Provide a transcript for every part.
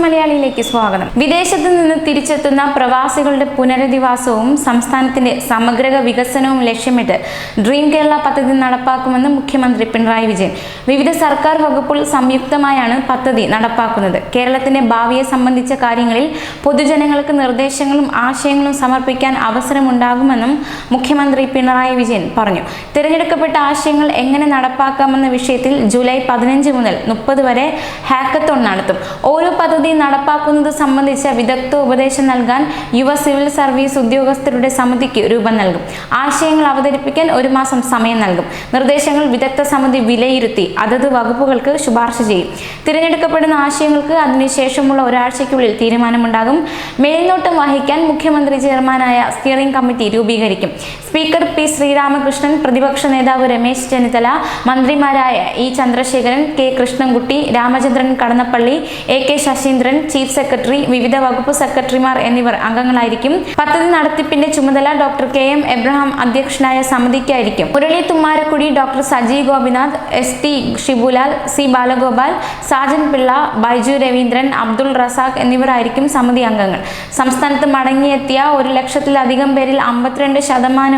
മലയാളിയിലേക്ക് സ്വാഗതം. വിദേശത്ത് നിന്ന് തിരിച്ചെത്തുന്ന പ്രവാസികളുടെ പുനരധിവാസവും സംസ്ഥാനത്തിന്റെ സമഗ്ര വികസനവും ലക്ഷ്യമിട്ട് ഡ്രീം കേരള പദ്ധതി നടപ്പാക്കുമെന്ന് മുഖ്യമന്ത്രി പിണറായി വിജയൻ. വിവിധ സർക്കാർ വകുപ്പുകൾ സംയുക്തമായാണ് പദ്ധതി നടപ്പാക്കുന്നത്. കേരളത്തിന്റെ ഭാവിയെ സംബന്ധിച്ച കാര്യങ്ങളിൽ പൊതുജനങ്ങൾക്ക് നിർദ്ദേശങ്ങളും ആശയങ്ങളും സമർപ്പിക്കാൻ അവസരമുണ്ടാകുമെന്നും മുഖ്യമന്ത്രി പിണറായി വിജയൻ പറഞ്ഞു. തിരഞ്ഞെടുക്കപ്പെട്ട ആശയങ്ങൾ എങ്ങനെ നടപ്പാക്കാമെന്ന വിഷയത്തിൽ ജൂലൈ 15 മുതൽ 30 വരെ ഹാക്കത്തോൺ നടത്തും. ഓരോ പദ്ധതി നടപ്പാക്കുന്നത് സംബന്ധിച്ച വിദഗ്ധ ഉപദേശം നൽകാൻ യുവ സിവിൽ സർവീസ് ഉദ്യോഗസ്ഥരുടെ സമിതിക്ക് രൂപം നൽകും. ആശയങ്ങൾ അവതരിപ്പിക്കാൻ 1 മാസം സമയം നൽകും. നിർദ്ദേശങ്ങൾ വിദഗ്ധ സമിതി വിലയിരുത്തി അതത് വകുപ്പുകൾക്ക് ശുപാർശ ചെയ്യും. തിരഞ്ഞെടുക്കപ്പെടുന്ന ആശയങ്ങൾക്ക് അതിനുശേഷമുള്ള ഒരാഴ്ചയ്ക്കുള്ളിൽ തീരുമാനമുണ്ടാകും. മേൽനോട്ടം വഹിക്കാൻ മുഖ്യമന്ത്രി ചെയർമാനായ സ്റ്റിയറിംഗ് കമ്മിറ്റി രൂപീകരിക്കും. സ്പീക്കർ പി ശ്രീരാമകൃഷ്ണൻ, പ്രതിപക്ഷ നേതാവ് രമേശ് ചെന്നിത്തല, മന്ത്രിമാരായ E Chandrasekharan, K Krishnankutty, Ramachandran Kadannappally, A K Saseendran, chief secretary, വിവിധ വകുപ്പ് സെക്രട്ടറിമാർ എന്നിവർ അംഗങ്ങളായിരിക്കും. പദ്ധതി നടത്തിപ്പിന്റെ ചുമതല ഡോക്ടർ കെ എം എബ്രഹാം അധ്യക്ഷനായ സമിതിക്കായിരിക്കും. Muralee Thummarukudy, doctor Saji Gopinath, S T Shibulal, C Balagopal, Sajan Pillai, Byju Raveendran, Abdul Razak എന്നിവരായിരിക്കും സമിതി അംഗങ്ങൾ. സംസ്ഥാനത്ത് മടങ്ങിയെത്തിയ 1 ലക്ഷത്തിലധികം പേരിൽ 52%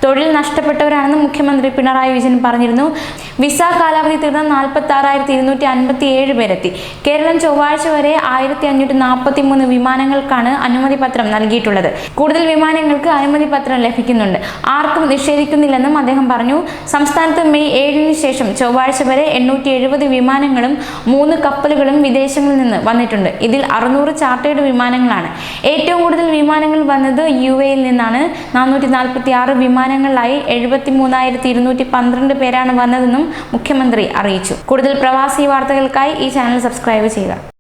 തൊഴിൽ നഷ്ടപ്പെട്ടവരാണെന്ന് മുഖ്യമന്ത്രി പിണറായി വിജയൻ പറഞ്ഞിരുന്നു. വിസ കാലാവധി തീർന്ന 46,257 പേരെത്തി. കേരളം ചൊവ്വാഴ്ച വരെ 1,543 വിമാനങ്ങൾക്കാണ് അനുമതി പത്രം നൽകിയിട്ടുള്ളത്. കൂടുതൽ വിമാനങ്ങൾക്ക് അനുമതി പത്രം ലഭിക്കുന്നുണ്ട്. ആർക്കും നിഷേധിക്കുന്നില്ലെന്നും അദ്ദേഹം പറഞ്ഞു. സംസ്ഥാനത്ത് മെയ് 7 ശേഷം ചൊവ്വാഴ്ച വരെ 870 വിമാനങ്ങളും 3 കപ്പലുകളും വിദേശങ്ങളിൽ നിന്ന് വന്നിട്ടുണ്ട്. ഇതിൽ 600 ചാർട്ടേഡ് വിമാനങ്ങളാണ്. ഏറ്റവും കൂടുതൽ വിമാനങ്ങൾ വന്നത് UAE നിന്നാണ്. 446 വിമാനങ്ങളിലായി 73,212 പേരാണ് വന്നതെന്നും മുഖ്യമന്ത്രി അറിയിച്ചു. കൂടുതൽ പ്രവാസി വാർത്തകൾക്കായി ഈ ചാനൽ സബ്സ്ക്രൈബ് ചെയ്യുക.